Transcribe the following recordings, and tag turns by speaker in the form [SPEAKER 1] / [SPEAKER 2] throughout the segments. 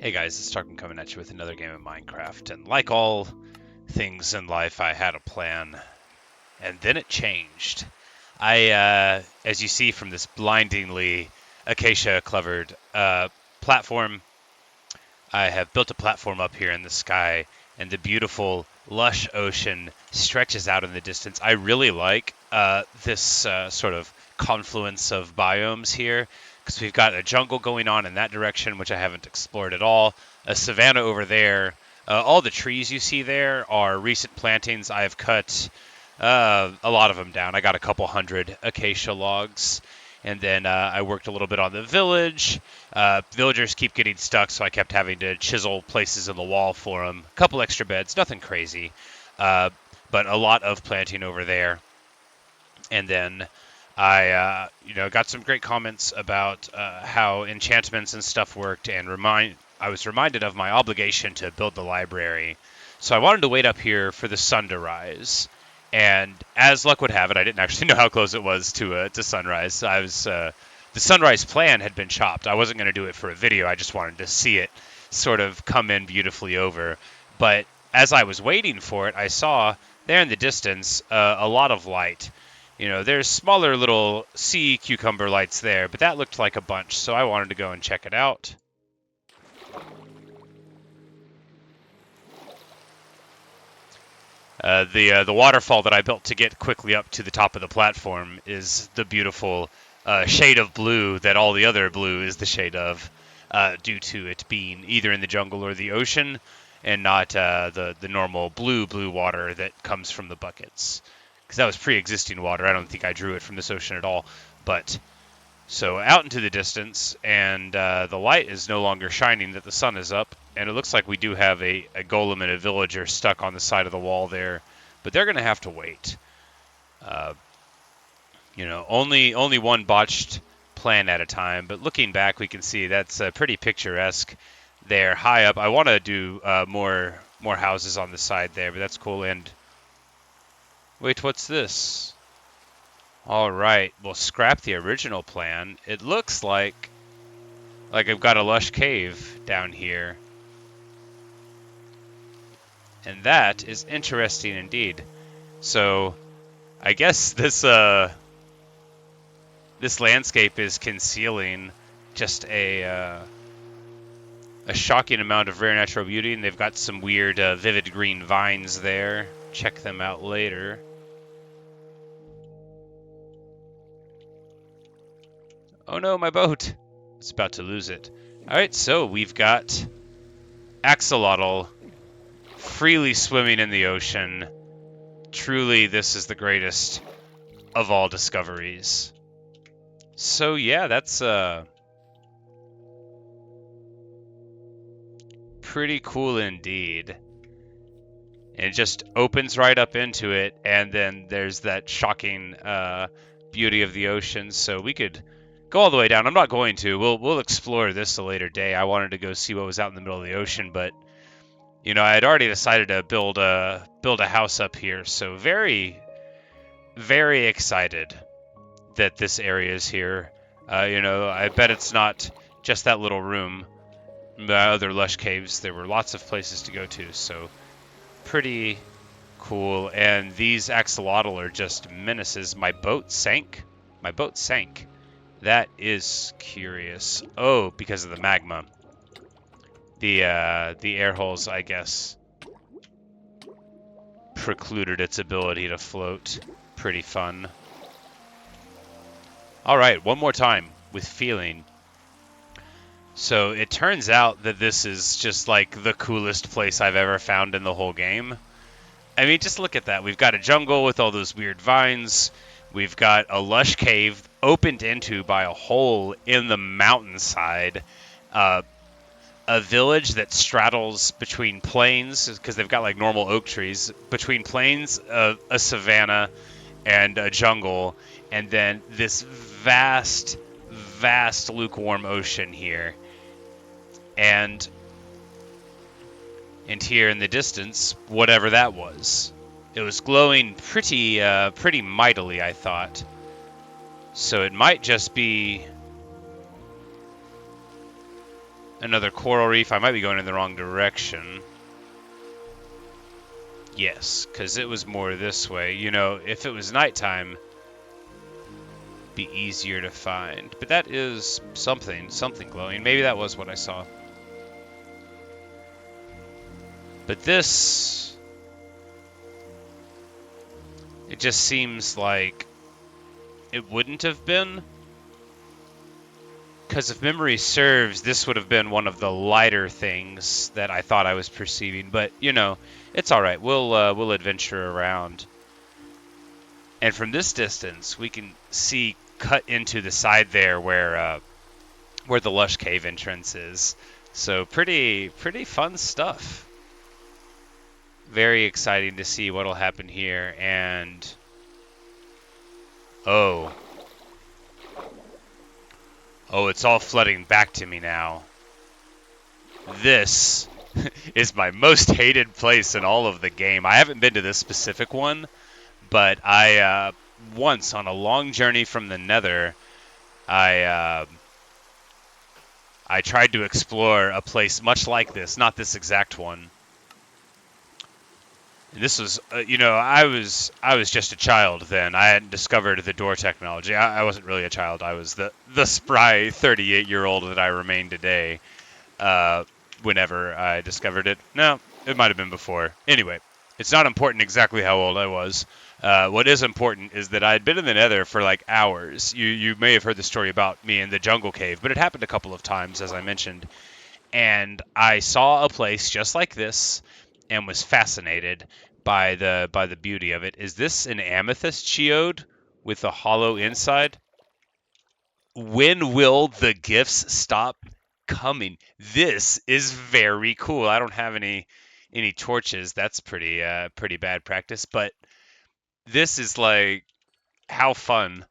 [SPEAKER 1] Hey guys, it's Tarkin coming at you with another game of Minecraft, and like all things in life, I had a plan, and then it changed. As you see from this blindingly acacia-covered platform, I have built a platform up here in the sky, and the beautiful, lush ocean stretches out in the distance. I really like this sort of confluence of biomes here, because we've got a jungle going on in that direction, which I haven't explored at all, a savanna over there. All the trees you see there are recent plantings. I've cut a lot of them down. I got a couple hundred acacia logs. And then I worked a little bit on the village. Villagers keep getting stuck, so I kept having to chisel places in the wall for them. A couple extra beds, nothing crazy, but a lot of planting over there. And then I got some great comments about how enchantments and stuff worked, and I was reminded of my obligation to build the library. So I wanted to wait up here for the sun to rise. And as luck would have it, I didn't actually know how close it was to sunrise. The sunrise plan had been chopped. I wasn't going to do it for a video. I just wanted to see it sort of come in beautifully over. But as I was waiting for it, I saw there in the distance a lot of light. There's smaller little sea cucumber lights there, but that looked like a bunch, so I wanted to go and check it out. The waterfall that I built to get quickly up to the top of the platform is the beautiful shade of blue that all the other blue is the shade of, due to it being either in the jungle or the ocean, and not the normal blue water that comes from the buckets. Because that was pre-existing water. I don't think I drew it from this ocean at all. But so out into the distance, and the light is no longer shining that the sun is up, and it looks like we do have a golem and a villager stuck on the side of the wall there, but they're going to have to wait. Only one botched plan at a time, but looking back, we can see that's pretty picturesque there high up. I want to do more houses on the side there, but that's cool. And wait, what's this? All right, we'll scrap the original plan. It looks like I've got a lush cave down here. And that is interesting indeed. So, I guess this landscape is concealing just a shocking amount of rare natural beauty, and they've got some weird vivid green vines there. Check them out later. Oh no, my boat! It's about to lose it. Alright, so we've got axolotl freely swimming in the ocean. Truly, this is the greatest of all discoveries. So yeah, that's pretty cool indeed. And it just opens right up into it, and then there's that shocking beauty of the ocean. So we could go all the way down. I'm not going to. We'll explore this a later day. I wanted to go see what was out in the middle of the ocean, but I had already decided to build a house up here. So very, very excited that this area is here. I bet it's not just that little room. The other lush caves, there were lots of places to go to. So pretty cool. And these axolotl are just menaces. My boat sank. That is curious. Oh, because of the magma. The air holes, I guess, precluded its ability to float. Pretty fun. All right, one more time with feeling. So it turns out that this is just like the coolest place I've ever found in the whole game. I mean, just look at that. We've got a jungle with all those weird vines. We've got a lush cave opened into by a hole in the mountainside. A village that straddles between plains, because they've got like normal oak trees, between plains, a savanna, and a jungle, and then this vast lukewarm ocean here. And here in the distance, whatever that was. It was glowing pretty mightily, I thought. So it might just be Another coral reef. I might be going in the wrong direction. Yes, because it was more this way. You know, if it was nighttime, it'd be easier to find. But that is something glowing. Maybe that was what I saw. But this, it just seems like it wouldn't have been. Because if memory serves, this would have been one of the lighter things that I thought I was perceiving. But, you know, it's all right. We'll adventure around. And from this distance, we can see cut into the side there where the lush cave entrance is. So pretty fun stuff. Very exciting to see what'll happen here. And oh, it's all flooding back to me now. This is my most hated place in all of the game. I haven't been to this specific one, but I once on a long journey from the Nether, I tried to explore a place much like this, not this exact one. And this was, you know, I was just a child then. I hadn't discovered the door technology. I wasn't really a child. I was the spry 38-year-old that I remain today. Whenever I discovered it. No, it might have been before. Anyway, it's not important exactly how old I was. What is important is that I had been in the Nether for like hours. You may have heard the story about me in the jungle cave, but it happened a couple of times, as I mentioned. And I saw a place just like this and was fascinated by the beauty of it. Is this an amethyst geode with a hollow inside? When will the gifts stop coming? This is very cool. I don't have any torches. That's pretty bad practice, but this is like how fun.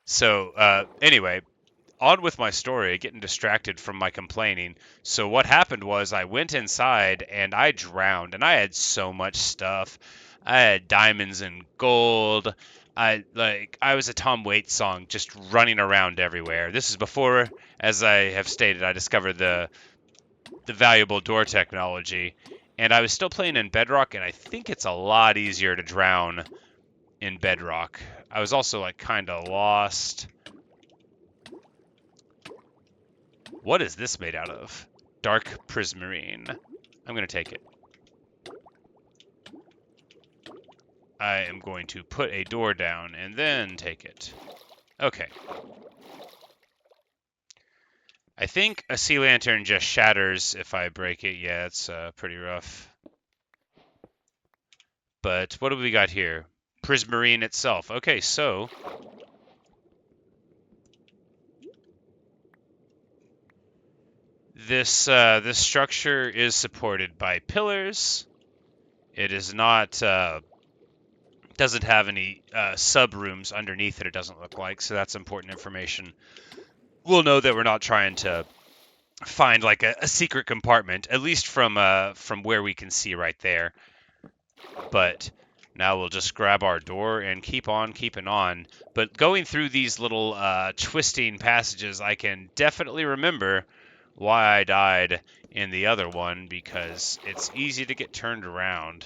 [SPEAKER 1] So anyway, on with my story, getting distracted from my complaining. So what happened was I went inside and I drowned, and I had so much stuff. I had diamonds and gold. I was a Tom Waits song, just running around everywhere. This is before, as I have stated, I discovered the valuable door technology, and I was still playing in Bedrock, and I think it's a lot easier to drown in Bedrock. I was also like kind of lost. What is this made out of? Dark prismarine. I'm going to take it. I am going to put a door down and then take it. Okay. I think a sea lantern just shatters if I break it. Yeah, it's pretty rough. But what do we got here? Prismarine itself. Okay, so this structure is supported by pillars. It is not doesn't have any sub rooms underneath it. It doesn't look like, so that's important information. We'll know that we're not trying to find like a secret compartment, at least from where we can see right there. But now we'll just grab our door and keep on keeping on. But going through these little twisting passages, I can definitely remember why I died in the other one, because it's easy to get turned around.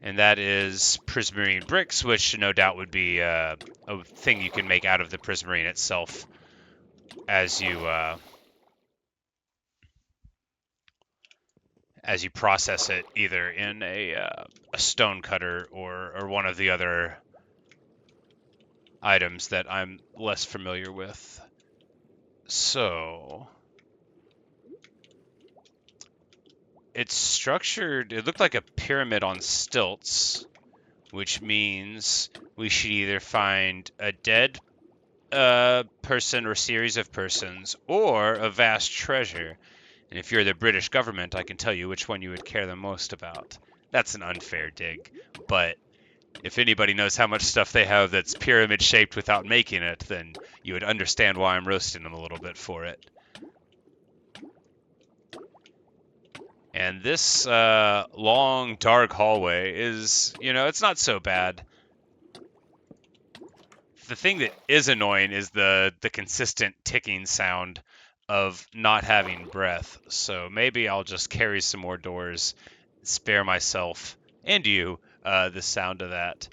[SPEAKER 1] And that is prismarine bricks, which no doubt would be a thing you can make out of the prismarine itself as you process it, either in a stone cutter or one of the other items that I'm less familiar with. So it's structured, it looked like a pyramid on stilts, which means we should either find a dead person or series of persons, or a vast treasure. And if you're the British government, I can tell you which one you would care the most about. That's an unfair dig, but if anybody knows how much stuff they have that's pyramid-shaped without making it, then you would understand why I'm roasting them a little bit for it. And this long, dark hallway is, you know, it's not so bad. The thing that is annoying is the consistent ticking sound of not having breath. So maybe I'll just carry some more doors, spare myself and you the sound of that.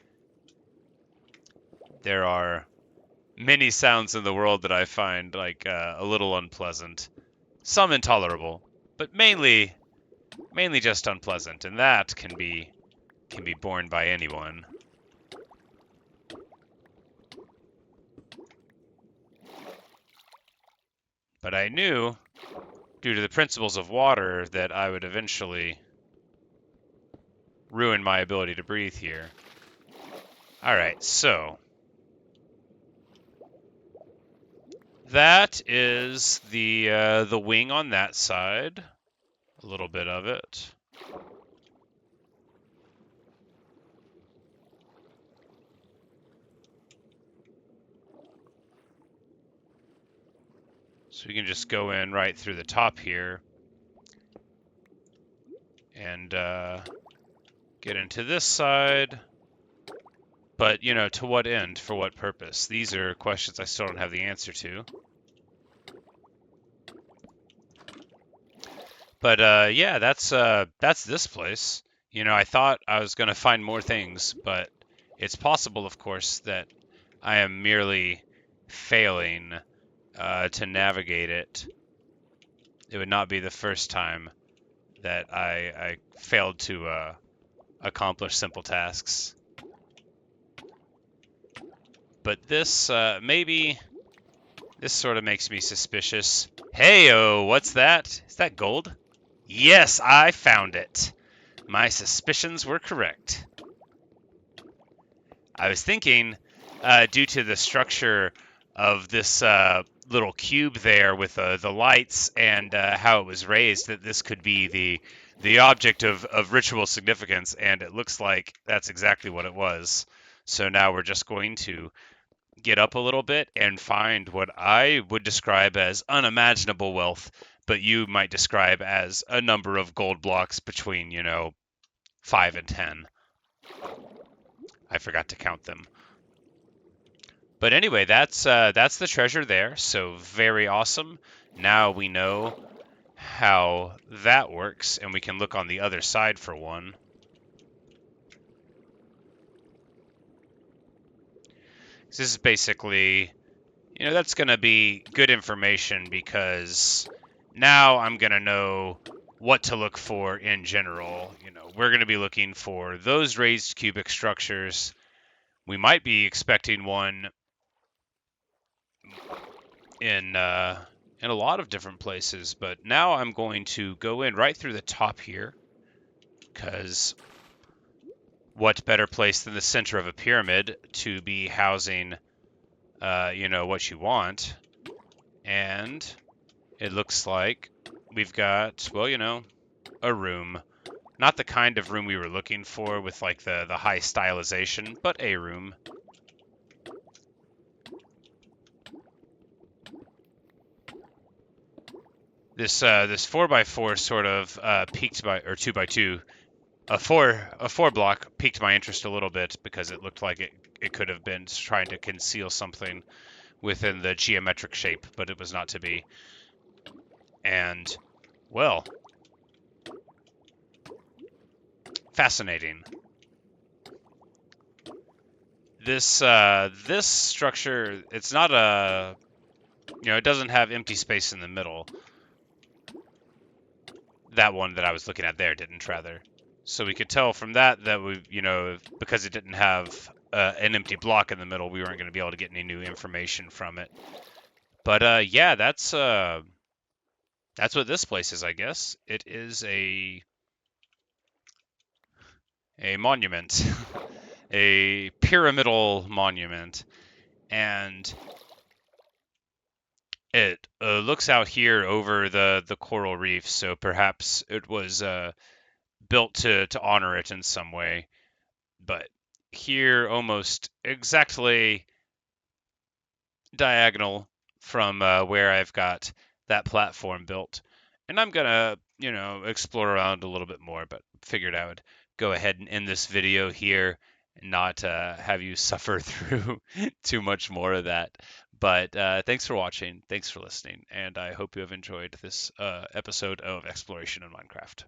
[SPEAKER 1] There are many sounds in the world that I find like a little unpleasant, some intolerable, but mainly just unpleasant, and that can be borne by anyone. But I knew, due to the principles of water, that I would eventually ruin my ability to breathe here. Alright, so that is the wing on that side. A little bit of it. So we can just go in right through the top here and get into this side. But, you know, to what end? For what purpose? These are questions I still don't have the answer to. But yeah, that's this place. You know, I thought I was gonna find more things, but it's possible, of course, that I am merely failing to navigate it. It would not be the first time that I failed to accomplish simple tasks. But this maybe this sort of makes me suspicious. Hey-oh, what's that? Is that gold? Yes, I found it. My suspicions were correct. I was thinking, due to the structure of this little cube there with the lights and how it was raised, that this could be the object of ritual significance, and it looks like that's exactly what it was. So now we're just going to get up a little bit and find what I would describe as unimaginable wealth, but you might describe as a number of gold blocks between, you know, 5 and 10. I forgot to count them. But anyway, that's the treasure there. So very awesome. Now we know how that works, and we can look on the other side for one. This is basically, you know, that's going to be good information because now I'm going to know what to look for in general. You know, we're going to be looking for those raised cubic structures. We might be expecting one in a lot of different places, but now I'm going to go in right through the top here, because what better place than the center of a pyramid to be housing, you know, what you want. And it looks like we've got, well, you know, a room. Not the kind of room we were looking for with like the high stylization, but a room. This 4x4 sort of peaked by, or 2x2, a four block piqued my interest a little bit because it looked like it could have been trying to conceal something within the geometric shape, but it was not to be. And, well, fascinating. This structure, it's not a, you know, it doesn't have empty space in the middle. That one that I was looking at there didn't, rather. So we could tell from that we, you know, because it didn't have an empty block in the middle, we weren't going to be able to get any new information from it. But yeah, that's what this place is, I guess. It is a monument, a pyramidal monument, and it looks out here over the coral reef. So perhaps it was built to honor it in some way. But here, almost exactly diagonal from where I've got that platform built. And I'm gonna, you know, explore around a little bit more, but figured I would go ahead and end this video here not have you suffer through too much more of that. But thanks for watching, thanks for listening, and I hope you have enjoyed this episode of Exploration in Minecraft.